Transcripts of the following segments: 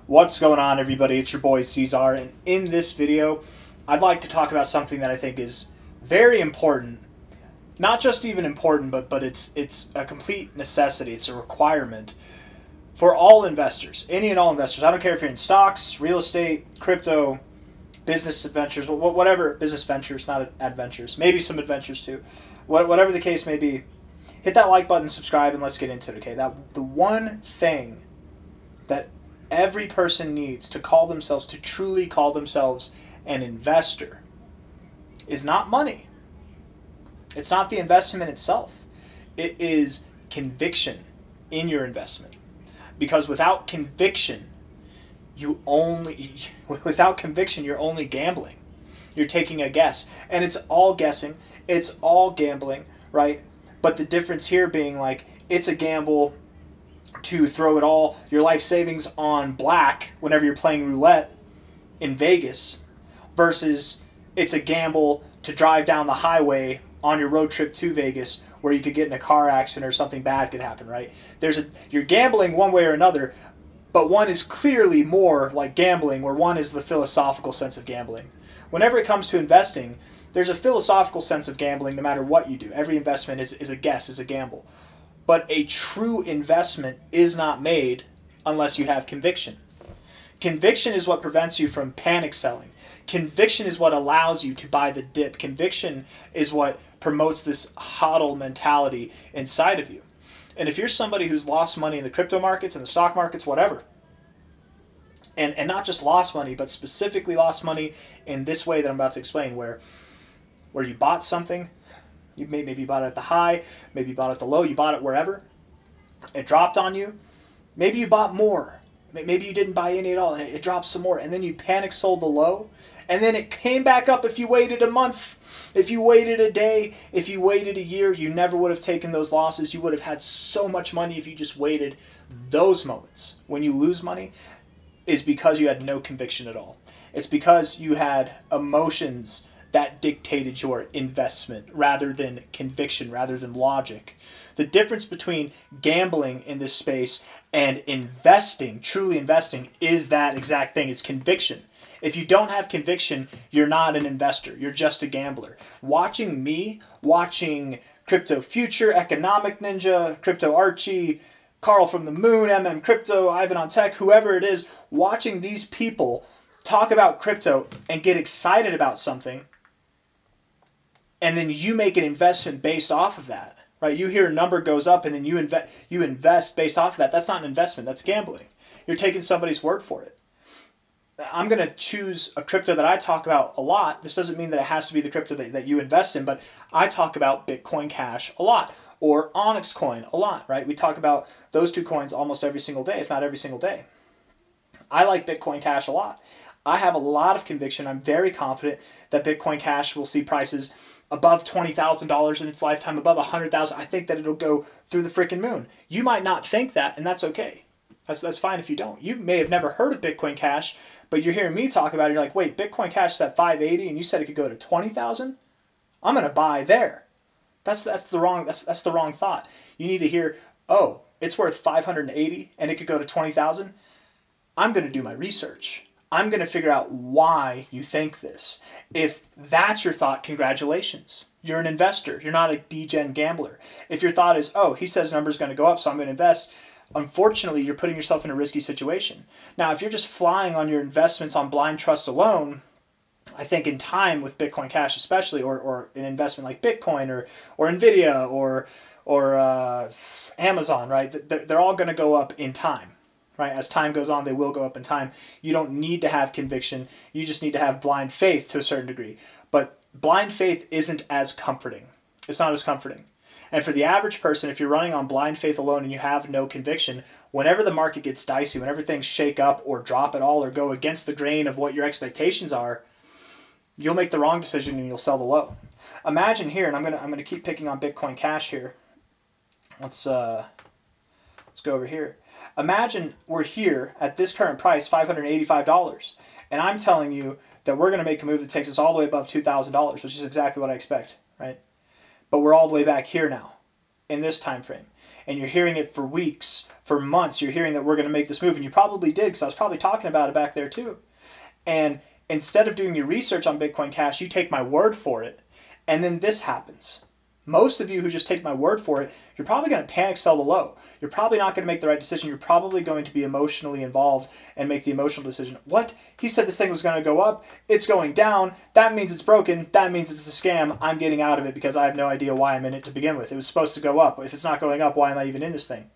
What's going on, everybody? It's your boy C-Zar, and in this video I'd like to talk about something that I think is very important. Not just even important, but it's a complete necessity. It's a requirement for all investors, any and all investors. I don't care if you're in stocks, real estate, crypto, business adventures, whatever. Business ventures, not adventures, maybe some adventures too. Whatever the case may be, hit that like button, subscribe, and let's get into it. Okay, that the one thing that every person needs to truly call themselves an investor is not money. It's not the investment itself. It is conviction in your investment. Because without conviction, you're only gambling. You're taking a guess. And it's all guessing. It's all gambling, right? But the difference here being like it's a gamble to throw it all, your life savings on black whenever you're playing roulette in Vegas, versus it's a gamble to drive down the highway on your road trip to Vegas where you could get in a car accident or something bad could happen, right? You're gambling one way or another, but one is clearly more like gambling, where one is the philosophical sense of gambling. Whenever it comes to investing, there's a philosophical sense of gambling no matter what you do. Every investment is a guess, is a gamble. But a true investment is not made unless you have conviction. Conviction is what prevents you from panic selling. Conviction is what allows you to buy the dip. Conviction is what promotes this hodl mentality inside of you. And if you're somebody who's lost money in the crypto markets and the stock markets, whatever, and not just lost money, but specifically lost money in this way that I'm about to explain, where you bought something, maybe you bought it at the high, maybe you bought it at the low, you bought it wherever, it dropped on you, maybe you bought more, maybe you didn't buy any at all, and it dropped some more, and then you panic sold the low, and then it came back up. If you waited a month, if you waited a day, if you waited a year, you never would have taken those losses. You would have had so much money if you just waited. Those moments when you lose money is because you had no conviction at all. It's because you had emotions that dictated your investment rather than conviction, rather than logic. The difference between gambling in this space and investing, truly investing, is that exact thing. It's conviction. If you don't have conviction, you're not an investor. You're just a gambler. Watching Crypto Future, Economic Ninja, Crypto Archie, Carl from the Moon, MM Crypto, Ivan on Tech, whoever it is, watching these people talk about crypto and get excited about something, and then you make an investment based off of that, right? You hear a number goes up, and then you invest based off of that. That's not an investment. That's gambling. You're taking somebody's word for it. I'm going to choose a crypto that I talk about a lot. This doesn't mean that it has to be the crypto that you invest in, but I talk about Bitcoin Cash a lot, or Onyx Coin a lot, right? We talk about those two coins almost every single day, if not every single day. I like Bitcoin Cash a lot. I have a lot of conviction. I'm very confident that Bitcoin Cash will see prices above $20,000 in its lifetime, above $100,000. I think that it'll go through the freaking moon. You might not think that, and that's okay. That's fine if you don't. You may have never heard of Bitcoin Cash, but you're hearing me talk about it. You're like, wait, Bitcoin Cash is at 580, and you said it could go to 20,000. I'm gonna buy there. That's the wrong thought. You need to hear, oh, it's worth 580, and it could go to 20,000. I'm gonna do my research. I'm going to figure out why you think this. If that's your thought, congratulations. You're an investor. You're not a degen gambler. If your thought is, oh, he says number's going to go up, so I'm going to invest, unfortunately, you're putting yourself in a risky situation. Now, if you're just flying on your investments on blind trust alone, I think in time with Bitcoin Cash especially, or an investment like Bitcoin or Nvidia or Amazon, right? They're all going to go up in time. Right? As time goes on, they will go up in time. You don't need to have conviction. You just need to have blind faith to a certain degree. But blind faith isn't as comforting. It's not as comforting. And for the average person, if you're running on blind faith alone and you have no conviction, whenever the market gets dicey, whenever things shake up or drop at all or go against the grain of what your expectations are, you'll make the wrong decision and you'll sell the low. Imagine here, and I'm gonna keep picking on Bitcoin Cash here. Let's go over here. Imagine we're here at this current price, $585, and I'm telling you that we're going to make a move that takes us all the way above $2,000, which is exactly what I expect, right? But we're all the way back here now in this time frame. and you're hearing it for weeks, for months. You're hearing that we're going to make this move, and you probably did, because I was probably talking about it back there too. And instead of doing your research on Bitcoin Cash, you take my word for it, and then this happens. Most of you who just take my word for it, you're probably going to panic sell the low. You're probably not going to make the right decision. You're probably going to be emotionally involved and make the emotional decision. What? He said this thing was going to go up. It's going down. That means it's broken. That means it's a scam. I'm getting out of it because I have no idea why I'm in it to begin with. It was supposed to go up. If it's not going up, why am I even in this thing?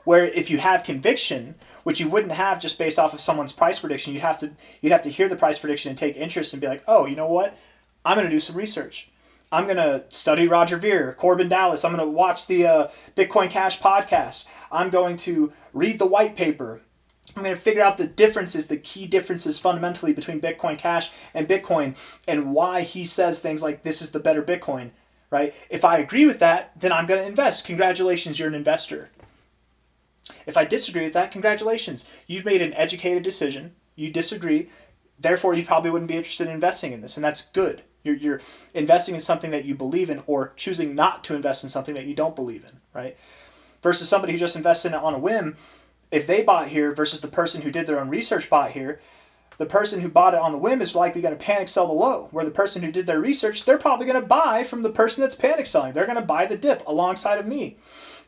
Where if you have conviction, which you wouldn't have just based off of someone's price prediction, you'd have to hear the price prediction and take interest and be like, oh, you know what? I'm going to do some research. I'm going to study Roger Ver, Corbin Dallas. I'm going to watch the Bitcoin Cash podcast. I'm going to read the white paper. I'm going to figure out the differences, the key differences fundamentally between Bitcoin Cash and Bitcoin, and why he says things like this is the better Bitcoin, right? If I agree with that, then I'm going to invest. Congratulations, you're an investor. If I disagree with that, congratulations. You've made an educated decision. You disagree. Therefore, you probably wouldn't be interested in investing in this, and that's good. You're investing in something that you believe in, or choosing not to invest in something that you don't believe in, right? Versus somebody who just invests in it on a whim. If they bought here versus the person who did their own research bought here, the person who bought it on the whim is likely going to panic sell the low, where the person who did their research, they're probably going to buy from the person that's panic selling. They're going to buy the dip alongside of me.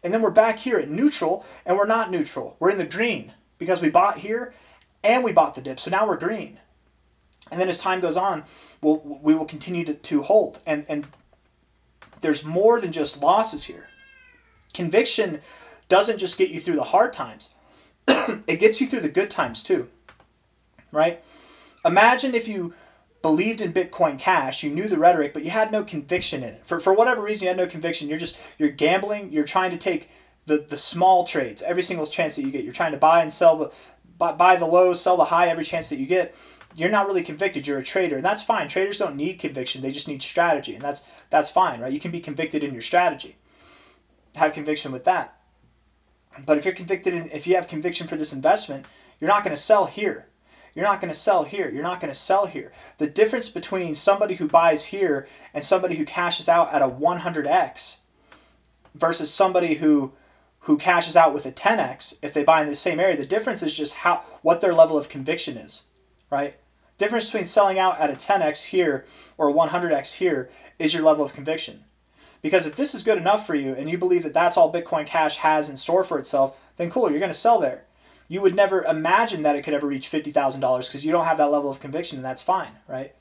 And then we're back here at neutral, and we're not neutral. We're in the green because we bought here and we bought the dip. So now we're green. And then as time goes on, we will continue to hold. And there's more than just losses here. Conviction doesn't just get you through the hard times. It gets you through the good times too, right? Imagine if you believed in Bitcoin Cash, you knew the rhetoric, but you had no conviction in it. For whatever reason, you had no conviction. You're gambling. You're trying to take the small trades, every single chance that you get. You're trying to buy and sell buy the low, sell the high every chance that you get. You're not really convicted. You're a trader, and that's fine. Traders don't need conviction. They just need strategy, and that's fine, right? You can be convicted in your strategy. Have conviction with that. But if you're convicted if you have conviction for this investment, you're not going to sell here. You're not going to sell here. You're not going to sell here. The difference between somebody who buys here and somebody who cashes out at a 100x versus somebody who cashes out with a 10x, if they buy in the same area, the difference is just what their level of conviction is, right? Difference between selling out at a 10x here or a 100x here is your level of conviction. Because if this is good enough for you and you believe that that's all Bitcoin Cash has in store for itself, then cool, you're going to sell there. You would never imagine that it could ever reach $50,000 because you don't have that level of conviction, and that's fine, right?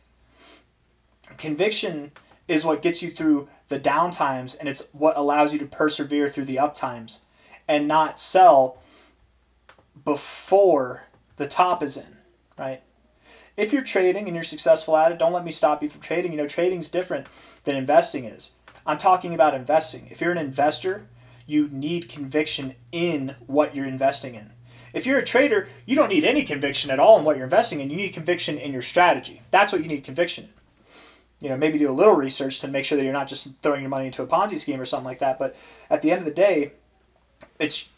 Conviction is what gets you through the down times, and it's what allows you to persevere through the up times and not sell before the top is in, right? If you're trading and you're successful at it, don't let me stop you from trading. You know, trading's different than investing is. I'm talking about investing. If you're an investor, you need conviction in what you're investing in. If you're a trader, you don't need any conviction at all in what you're investing in. You need conviction in your strategy. That's what you need conviction in. You know, maybe do a little research to make sure that you're not just throwing your money into a Ponzi scheme or something like that. But at the end of the day, it's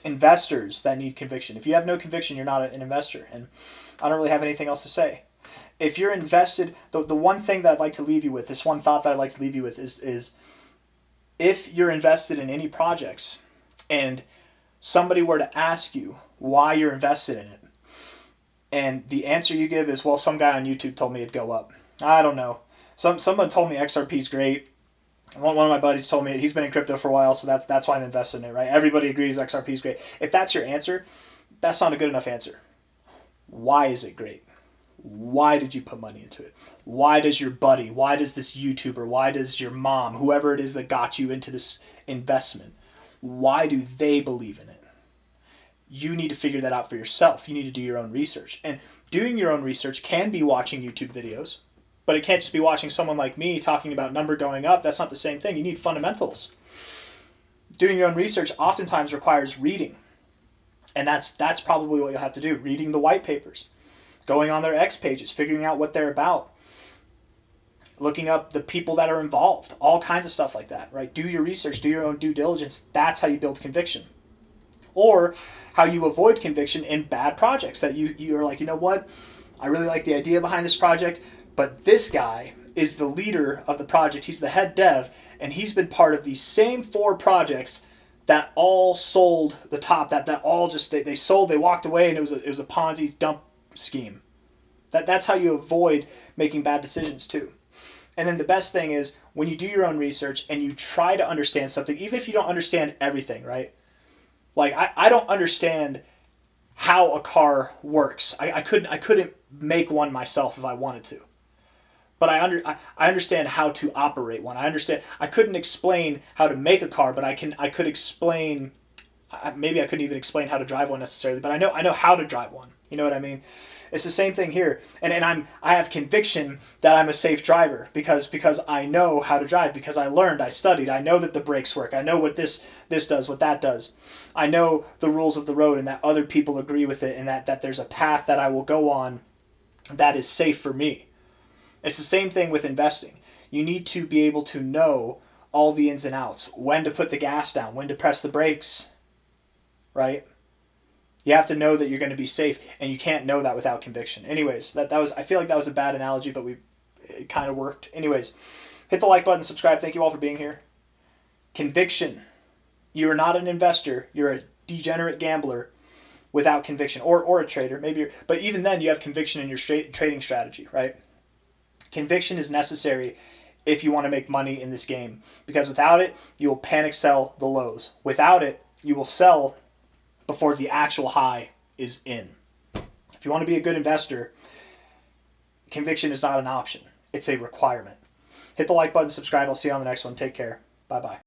investors that need conviction. If you have no conviction, you're not an investor. And I don't really have anything else to say. If you're invested, the one thing that I'd like to leave you with, this one thought that I'd like to leave you with is if you're invested in any projects and somebody were to ask you why you're invested in it, and the answer you give is, well, some guy on YouTube told me it'd go up. I don't know. Someone told me XRP's great. One of my buddies told me he's been in crypto for a while, so that's why I'm invested in it, right? Everybody agrees XRP's great. If that's your answer, that's not a good enough answer. Why is it great? Why did you put money into it? Why does your buddy, why does this YouTuber, why does your mom, whoever it is that got you into this investment, why do they believe in it? You need to figure that out for yourself. You need to do your own research. And doing your own research can be watching YouTube videos, but it can't just be watching someone like me talking about number going up. That's not the same thing. You need fundamentals. Doing your own research oftentimes requires reading. And that's probably what you'll have to do. Reading the white papers. Going on their X pages, figuring out what they're about, looking up the people that are involved, all kinds of stuff like that, right? Do your research, do your own due diligence. That's how you build conviction. Or how you avoid conviction in bad projects that you are like, you know what? I really like the idea behind this project, but this guy is the leader of the project. He's the head dev, and he's been part of these same 4 projects that all sold the top, that all just they sold, they walked away, and it was a Ponzi dump scheme. That's how you avoid making bad decisions too. And then the best thing is when you do your own research and you try to understand something, even if you don't understand everything, right? Like I don't understand how a car works. I couldn't make one myself if I wanted to. But I understand how to operate one. I couldn't explain how to make a car, but I could explain, maybe I couldn't even explain how to drive one necessarily, but I know how to drive one. You know what I mean? It's the same thing here, and I have conviction that I'm a safe driver because I know how to drive, because I learned, I studied, I know that the brakes work, I know what this does, what that does, I know the rules of the road, and that other people agree with it, and that there's a path that I will go on that is safe for me. It's the same thing with investing. You need to be able to know all the ins and outs, when to put the gas down, when to press the brakes, right? You have to know that you're going to be safe, and you can't know that without conviction. Anyways, that was, I feel like that was a bad analogy, but it kind of worked. Anyways, hit the like button, subscribe. Thank you all for being here. Conviction. You are not an investor. You're a degenerate gambler without conviction, or a trader. But even then, you have conviction in your trading strategy, right? Conviction is necessary if you want to make money in this game, because without it, you will panic sell the lows. Without it, you will sell before the actual high is in. If you want to be a good investor, conviction is not an option. It's a requirement. Hit the like button, subscribe. I'll see you on the next one. Take care. Bye-bye.